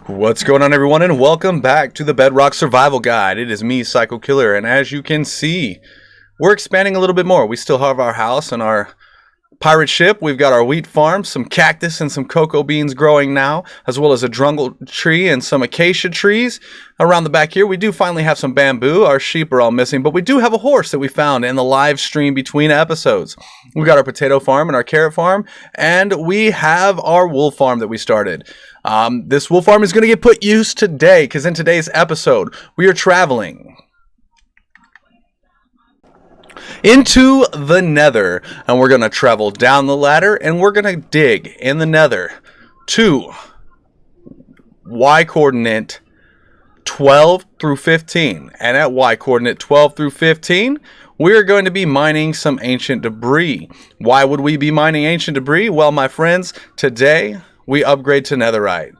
What's going on, everyone, and welcome back to the Bedrock Survival Guide. It is me, Psycho Killer, and as you can see, we're expanding a little bit more. We still have our house and our pirate ship. We've got our wheat farm, some cactus and some cocoa beans growing now, as well as a jungle tree and some acacia trees. Around the back here, we do finally have some bamboo. Our sheep are all missing, but we do have a horse that we found in the live stream between episodes. We've got our potato farm and our carrot farm, and we have our wool farm that we started. This wool farm is going to get put use today, because in today's episode, we are traveling into the Nether, and we're going to travel down the ladder, and we're going to dig in the Nether to Y coordinate 12 through 15, and at Y coordinate 12 through 15, we're going to be mining some ancient debris. Why would we be mining ancient debris? Well, my friends, today we upgrade to Netherite,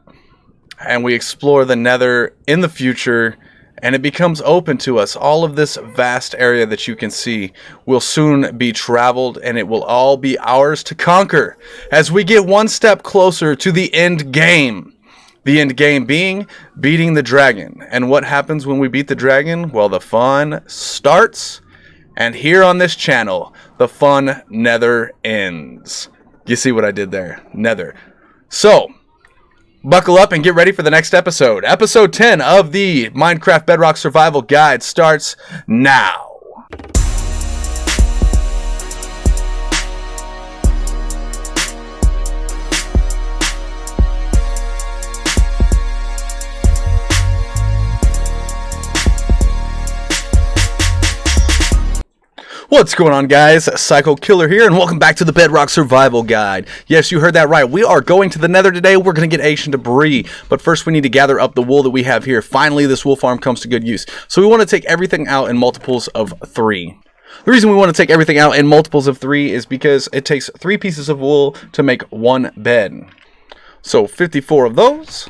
and we explore the Nether in the future, and it becomes open to us. All of this vast area that you can see will soon be traveled, and it will all be ours to conquer as we get one step closer to the end game. The end game being beating the dragon. And what happens when we beat the dragon? Well, the fun starts, and here on this channel, the fun never ends. You see what I did there? Nether. So, buckle up and get ready for the next episode. Episode 10 of the Minecraft Bedrock Survival Guide starts now. What's going on, guys? Psycho Killer here, and welcome back to the Bedrock Survival Guide. Yes, you heard that right. We are going to the Nether today. We're going to get ancient debris, but first we need to gather up the wool that we have here. Finally, this wool farm comes to good use. So we want to take everything out in multiples of 3. The reason we want to take everything out in multiples of 3 is because it takes 3 pieces of wool to make one bed. So 54 of those,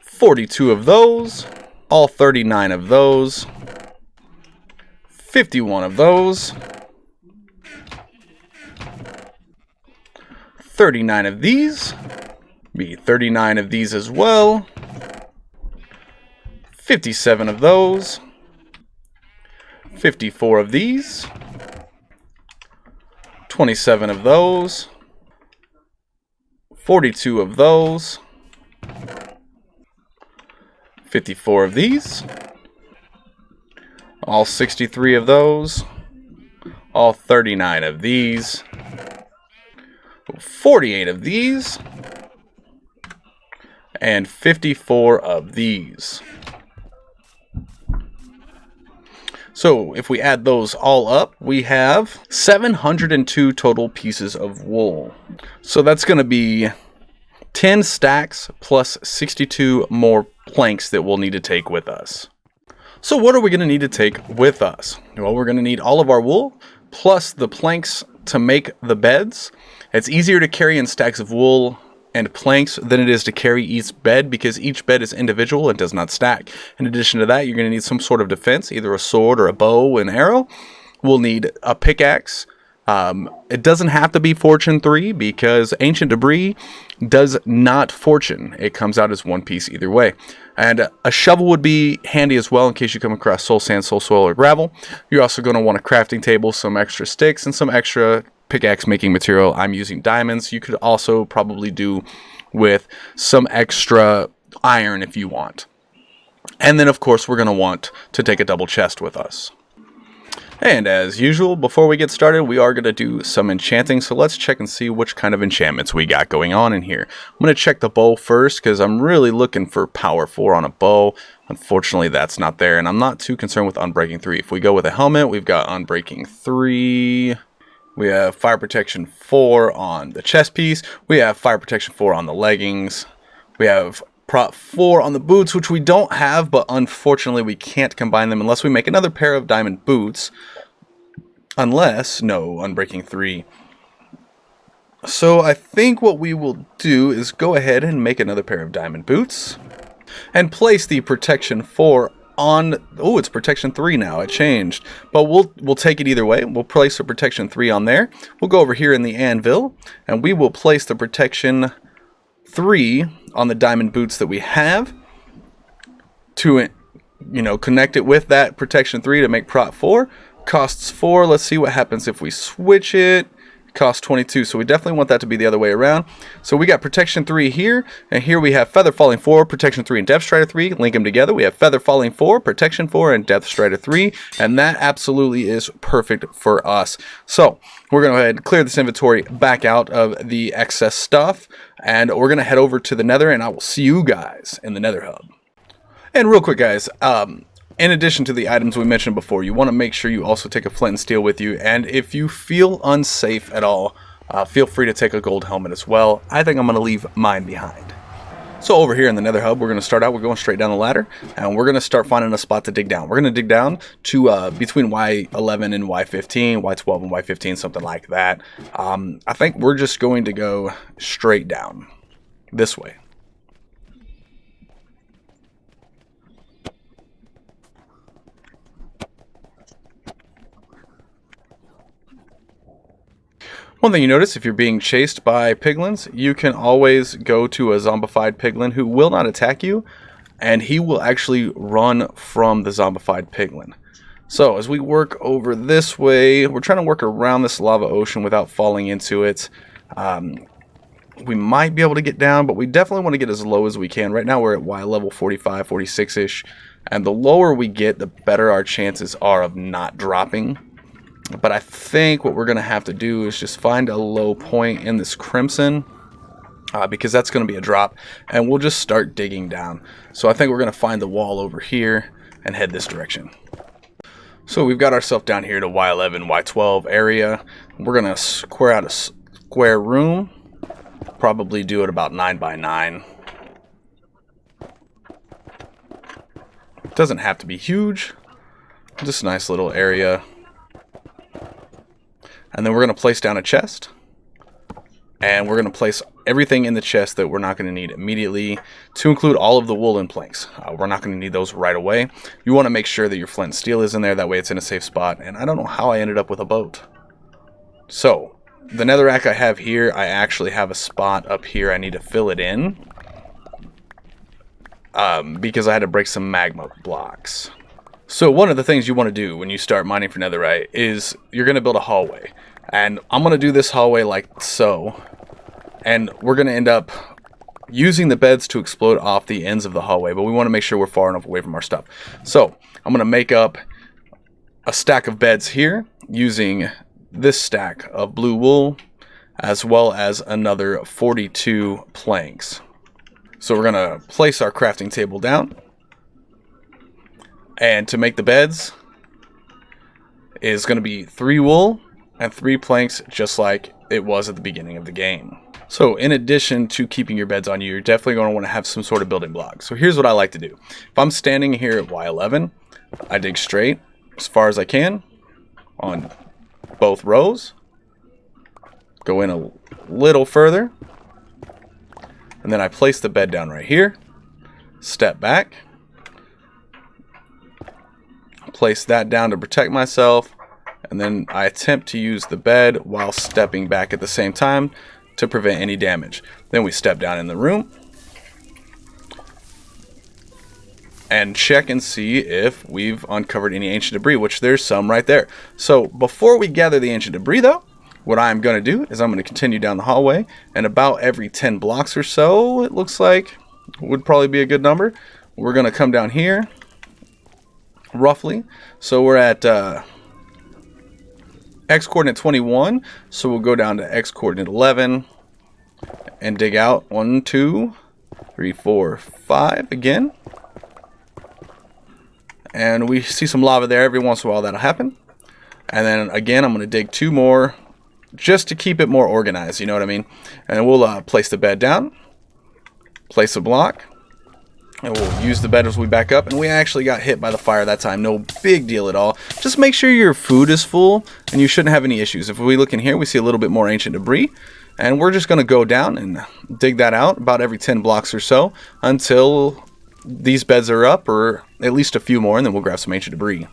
42 of those, all 39 of those, 51 of those, 39 of these, be 39 of these as well, 57 of those, 54 of these, 27 of those, 42 of those, 54 of these, all 63 of those, all 39 of these, 48 of these, and 54 of these. So if we add those all up, we have 702 total pieces of wool. So that's going to be 10 stacks plus 62 more planks that we'll need to take with us. So what are we going to need to take with us? Well, we're going to need all of our wool, plus the planks to make the beds. It's easier to carry in stacks of wool and planks than it is to carry each bed, because each bed is individual and does not stack. In addition to that, you're going to need some sort of defense, either a sword or a bow and arrow. We'll need a pickaxe. It doesn't have to be Fortune 3, because ancient debris does not fortune. It comes out as one piece either way. And a shovel would be handy as well in case you come across soul sand, soul soil, or gravel. You're also going to want a crafting table, some extra sticks, and some extra pickaxe making material. I'm using diamonds. You could also probably do with some extra iron if you want. And then, of course, we're going to want to take a double chest with us. And as usual, before we get started, we are going to do some enchanting. So let's check and see which kind of enchantments we got going on in here. I'm going to check the bow first, because I'm really looking for power 4 on a bow. Unfortunately, that's not there, and I'm not too concerned with unbreaking 3. If we go with a helmet, we've got unbreaking 3. We have fire protection 4 on the chest piece. We have fire protection 4 on the leggings. We have prop 4 on the boots, which we don't have, but unfortunately we can't combine them unless we make another pair of diamond boots. Unless, no, unbreaking 3. So I think what we will do is go ahead and make another pair of diamond boots and place the protection 4 on, oh, it's protection 3 now. It changed, but we'll take it either way. We'll place the protection 3 on there. We'll go over here in the anvil, and we will place the protection 3 on the diamond boots that we have to, connect it with that protection 3 to make prot 4. Costs 4. Let's see what happens if we switch it. Cost 22, so we definitely want that to be the other way around. So we got protection 3 here, and here we have feather falling 4, protection 3, and depth strider 3. Link them together. We have feather falling 4, protection 4, and depth strider 3, and that absolutely is perfect for us. So we're going to go ahead and clear this inventory back out of the excess stuff, and we're going to head over to the Nether, and I will see you guys in the Nether Hub. And real quick, guys, in addition to the items we mentioned before, you want to make sure you also take a flint and steel with you. And if you feel unsafe at all, feel free to take a gold helmet as well. I think I'm going to leave mine behind. So over here in the Nether Hub, we're going to start out, we're going straight down the ladder, and we're going to start finding a spot to dig down. We're going to dig down to between Y11 and Y15, Y12 and Y15, something like that. I think we're just going to go straight down this way. One thing you notice, if you're being chased by piglins, you can always go to a zombified piglin who will not attack you, and he will actually run from the zombified piglin. So as we work over this way, we're trying to work around this lava ocean without falling into it. We might be able to get down, but we definitely want to get as low as we can. Right now we're at Y level 45, 46-ish, and the lower we get, the better our chances are of not dropping. But I think what we're going to have to do is just find a low point in this crimson, because that's going to be a drop, and we'll just start digging down. So I think we're going to find the wall over here and head this direction. So we've got ourselves down here to Y11, Y12 area. We're going to square out a square room, probably do it about 9 by 9. Doesn't have to be huge, just a nice little area. And then we're going to place down a chest, and we're going to place everything in the chest that we're not going to need immediately, to include all of the woolen planks. We're not going to need those right away. You want to make sure that your flint and steel is in there, that way it's in a safe spot. And I don't know how I ended up with a boat. So the netherrack I have here, I actually have a spot up here I need to fill it in, because I had to break some magma blocks. So one of the things you want to do when you start mining for netherite is you're going to build a hallway. And I'm going to do this hallway like so. And we're going to end up using the beds to explode off the ends of the hallway. But we want to make sure we're far enough away from our stuff. So I'm going to make up a stack of beds here using this stack of blue wool, as well as another 42 planks. So we're going to place our crafting table down. And to make the beds is going to be 3 wool and 3 planks, just like it was at the beginning of the game. So in addition to keeping your beds on you, you're definitely going to want to have some sort of building block. So here's what I like to do. If I'm standing here at Y11, I dig straight as far as I can on both rows. Go in a little further. And then I place the bed down right here. Step back. Place that down to protect myself, and then I attempt to use the bed while stepping back at the same time to prevent any damage. Then we step down in the room and check and see if we've uncovered any ancient debris, which there's some right there. So before we gather the ancient debris though, what I'm going to do is I'm going to continue down the hallway, and about every 10 blocks or so, it looks like would probably be a good number, we're going to come down here roughly. So we're at x coordinate 21, so we'll go down to x coordinate 11 and dig out 1, 2, 3, 4, 5 again, and we see some lava there. Every once in a while that'll happen, and then again I'm going to dig 2 more just to keep it more organized, you know what I mean. And we'll place the bed down, place a block, and we'll use the bed as we back up. And we actually got hit by the fire that time. No big deal at all. Just make sure your food is full, and you shouldn't have any issues. If we look in here, we see a little bit more ancient debris. And we're just going to go down and dig that out about every 10 blocks or so until these beds are up, or at least a few more, and then we'll grab some ancient debris.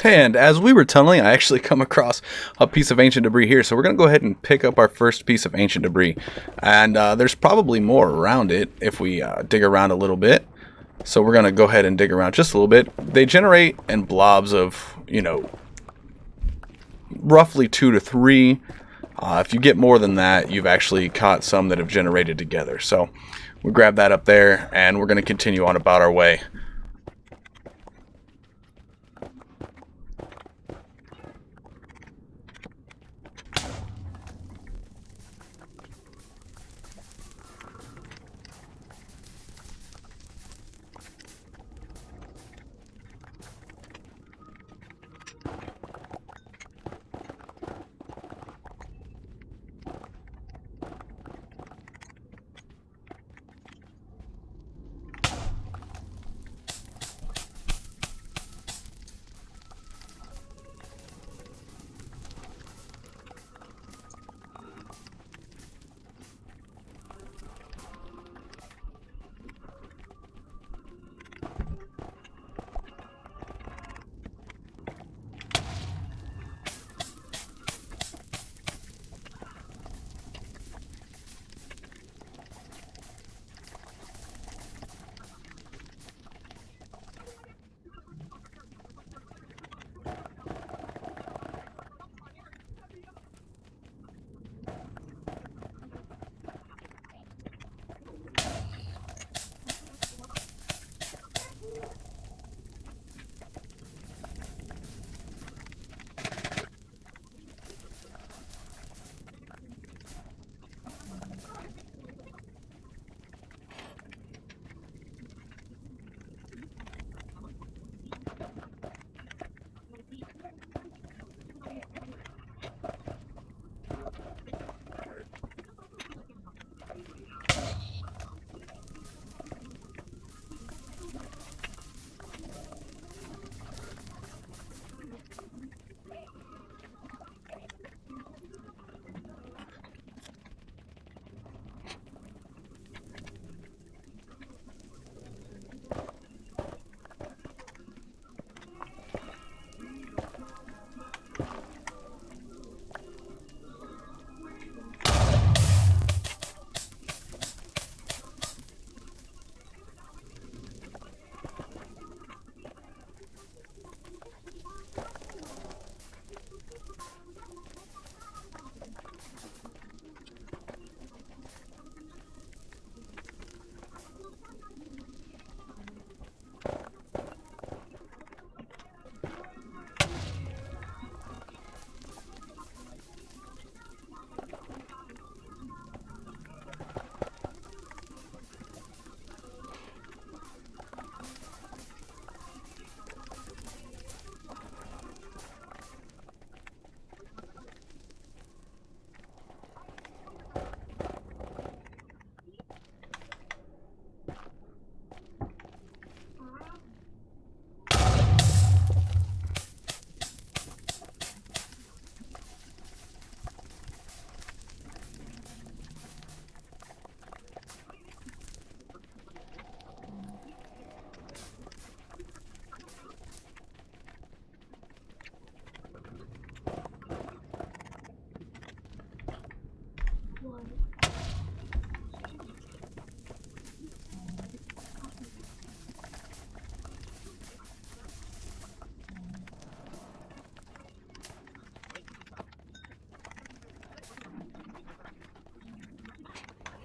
And as we were tunneling, I actually come across a piece of ancient debris here. So we're going to go ahead and pick up our first piece of ancient debris. And there's probably more around it if we dig around a little bit. So we're going to go ahead and dig around just a little bit. They generate in blobs of, you know, roughly 2 to 3. If you get more than that, you've actually caught some that have generated together. So we'll grab that up there, and we're going to continue on about our way.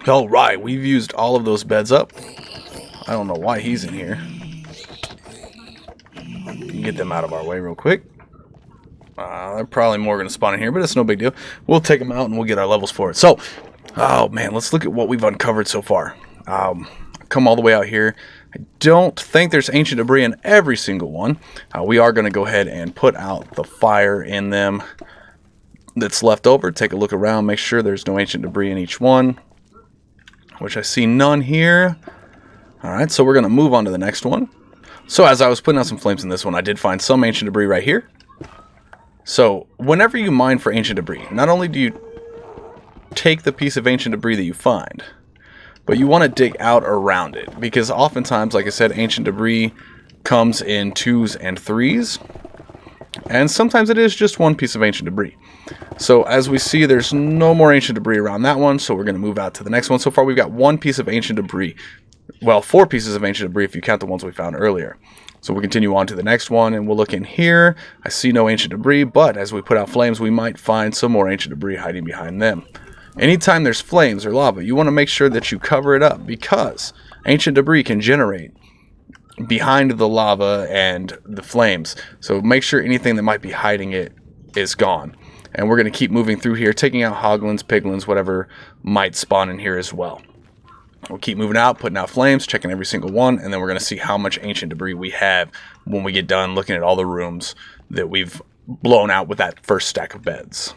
All right, we've used all of those beds up. I don't know why he's in here. Get them out of our way real quick. They're probably more going to spawn in here, but it's no big deal. We'll take them out and we'll get our levels for it. So, oh man, let's look at what we've uncovered so far. Come all the way out here. I don't think there's ancient debris in every single one. We are going to go ahead and put out the fire in them that's left over. Take a look around, make sure there's no ancient debris in each one, which I see none here. Alright, so we're going to move on to the next one. So as I was putting out some flames in this one, I did find some ancient debris right here. So whenever you mine for ancient debris, not only do you take the piece of ancient debris that you find, but you want to dig out around it, because oftentimes, like I said, ancient debris comes in 2s and 3s. And sometimes it is just one piece of ancient debris. So as we see, there's no more ancient debris around that one, so we're going to move out to the next one. So far we've got one piece of ancient debris. Well, 4 pieces of ancient debris if you count the ones we found earlier. So we'll continue on to the next one, and we'll look in here. I see no ancient debris, but as we put out flames, we might find some more ancient debris hiding behind them. Anytime there's flames or lava, you want to make sure that you cover it up, because ancient debris can generate behind the lava and the flames. So make sure anything that might be hiding it is gone. And we're going to keep moving through here, taking out hoglins, piglins, whatever might spawn in here as well. We'll keep moving out, putting out flames, checking every single one, and then we're going to see how much ancient debris we have when we get done looking at all the rooms that we've blown out with that first stack of beds.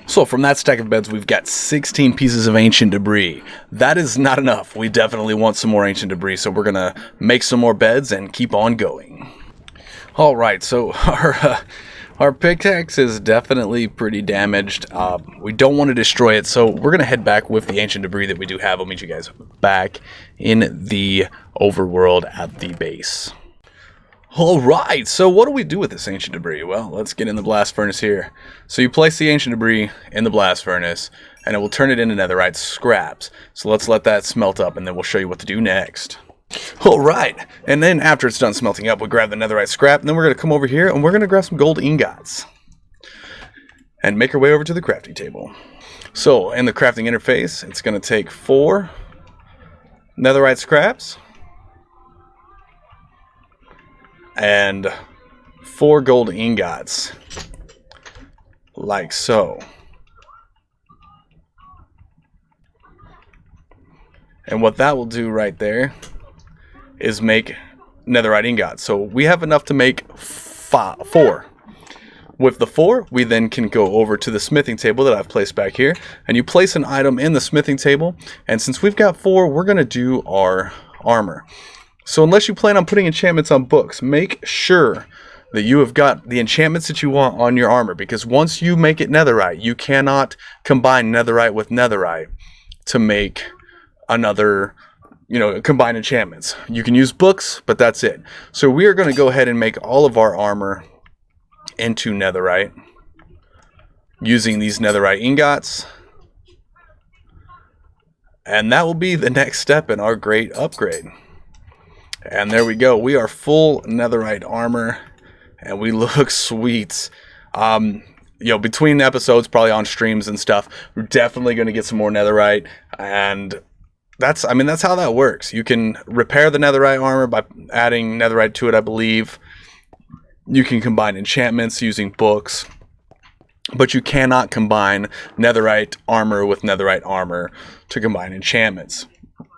So from that stack of beds, we've got 16 pieces of ancient debris. That is not enough. We definitely want some more ancient debris, so we're going to make some more beds and keep on going. Alright, so our pickaxe is definitely pretty damaged. We don't want to destroy it, so we're going to head back with the ancient debris that we do have. I'll meet you guys back in the overworld at the base. Alright, so what do we do with this ancient debris? Well, let's get in the blast furnace here. So you place the ancient debris in the blast furnace, and it will turn it into netherite scraps. So let's let that smelt up, and then we'll show you what to do next. Alright, and then after it's done smelting up, we'll grab the netherite scrap, and then we're going to come over here, and we're going to grab some gold ingots. And make our way over to the crafting table. So, in the crafting interface, it's going to take 4 netherite scraps, and 4 gold ingots, like so. And what that will do right there is make netherite ingots. So we have enough to make 4. With the 4, we then can go over to the smithing table that I've placed back here, and you place an item in the smithing table, and since we've got 4, we're going to do our armor. So unless you plan on putting enchantments on books, make sure that you have got the enchantments that you want on your armor, because once you make it netherite, you cannot combine netherite with netherite to make another, combine enchantments. You can use books, but that's it. So we are going to go ahead and make all of our armor into netherite using these netherite ingots. And that will be the next step in our great upgrade. And there we go. We are full netherite armor, and we look sweet. Between episodes, probably on streams and stuff, we're definitely going to get some more netherite, and that's how that works. You can repair the netherite armor by adding netherite to it, I believe. You can combine enchantments using books, but you cannot combine netherite armor with netherite armor to combine enchantments.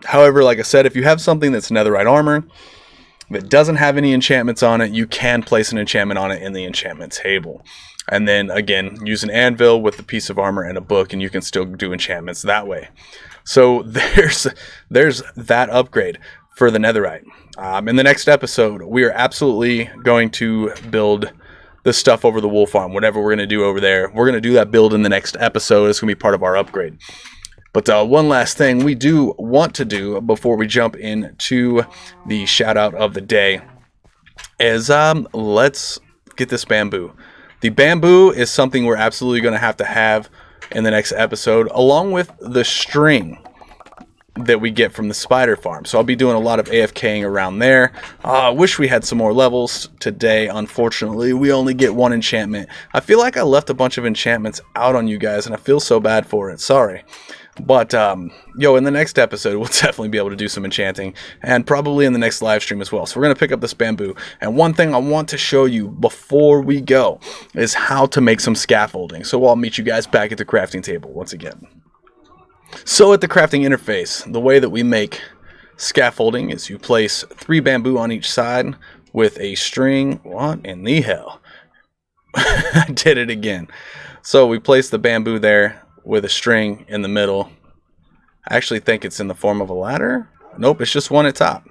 However, like I said, if you have something that's netherite armor that doesn't have any enchantments on it, you can place an enchantment on it in the enchantment table. And then, again, use an anvil with a piece of armor and a book, and you can still do enchantments that way. So there's that upgrade for the netherite. In the next episode, we are absolutely going to build the stuff over the wool farm. Whatever we're going to do over there, we're going to do that build in the next episode. It's going to be part of our upgrade. But one last thing we do want to do before we jump into the shout out of the day is let's get this bamboo. The bamboo is something we're absolutely going to have in the next episode, along with the string that we get from the spider farm. So I'll be doing a lot of AFKing around there. I wish we had some more levels today. Unfortunately, we only get 1 enchantment. I feel like I left a bunch of enchantments out on you guys, and I feel so bad for it. Sorry. But, in the next episode, we'll definitely be able to do some enchanting, and probably in the next live stream as well. So we're going to pick up this bamboo. And one thing I want to show you before we go is how to make some scaffolding. So I'll meet you guys back at the crafting table once again. So at the crafting interface, the way that we make scaffolding is you place 3 bamboo on each side with a string. What in the hell? I did it again. So we place the bamboo there with a string in the middle. I actually think it's in the form of a ladder. Nope, it's just one at top.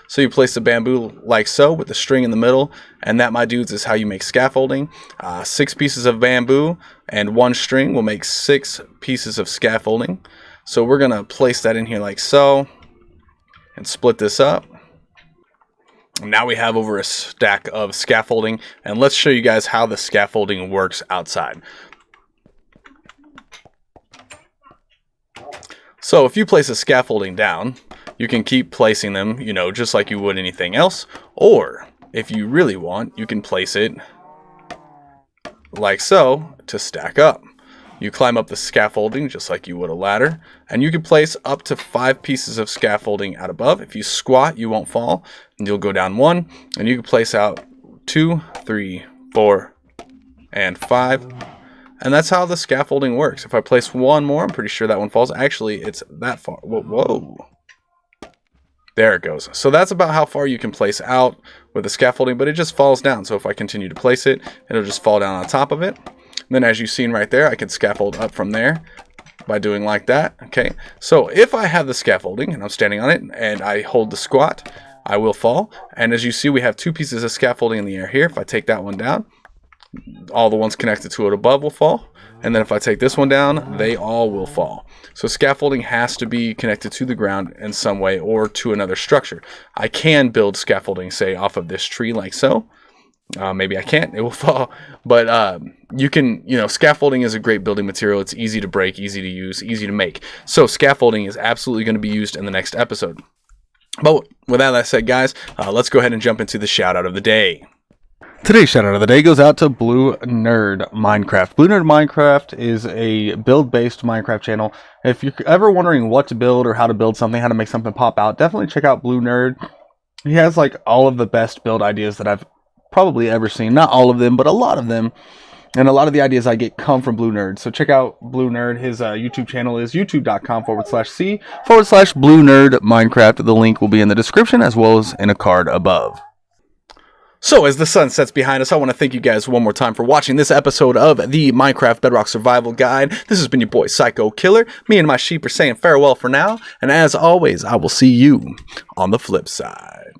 So you place the bamboo like so with the string in the middle, and that, my dudes, is how you make scaffolding. 6 pieces of bamboo and 1 string will make 6 pieces of scaffolding. So we're going to place that in here like so and split this up. Now we have over a stack of scaffolding, and let's show you guys how the scaffolding works outside. So if you place a scaffolding down, you can keep placing them, you know, just like you would anything else. Or if you really want, you can place it like so to stack up. You climb up the scaffolding just like you would a ladder, and you can place up to 5 pieces of scaffolding out above. If you squat, you won't fall, and you'll go down 1, and you can place out 2, 3, 4, and 5. And that's how the scaffolding works. If I place 1 more, I'm pretty sure that one falls. Actually, it's that far. Whoa. There it goes. So that's about how far you can place out with the scaffolding, but it just falls down. So if I continue to place it, it'll just fall down on top of it. And then as you've seen right there, I can scaffold up from there by doing like that. Okay. So if I have the scaffolding and I'm standing on it and I hold the squat, I will fall. And as you see, we have 2 pieces of scaffolding in the air here. If I take that one down, all the ones connected to it above will fall. And then if I take this one down, they all will fall. So scaffolding has to be connected to the ground in some way or to another structure. I can build scaffolding, say, off of this tree like so. Maybe I can't, it will fall. But you can, you know, scaffolding is a great building material. It's easy to break, easy to use, easy to make. So scaffolding is absolutely going to be used in the next episode. But with that said, guys, let's go ahead and jump into the shout out of the day. Today's shout out of the day goes out to Blue Nerd Minecraft. Blue Nerd Minecraft is a build-based Minecraft channel. If you're ever wondering what to build or how to build something, how to make something pop out, definitely check out Blue Nerd. He has like all of the best build ideas that I've probably ever seen. Not all of them, but a lot of them. And a lot of the ideas I get come from Blue Nerd. So check out Blue Nerd. His YouTube channel is youtube.com/c/Blue Nerd Minecraft. The link will be in the description as well as in a card above. So as the sun sets behind us, I want to thank you guys one more time for watching this episode of the Minecraft Bedrock Survival Guide. This has been your boy Psycho Killer. Me and my sheep are saying farewell for now. And as always, I will see you on the flip side.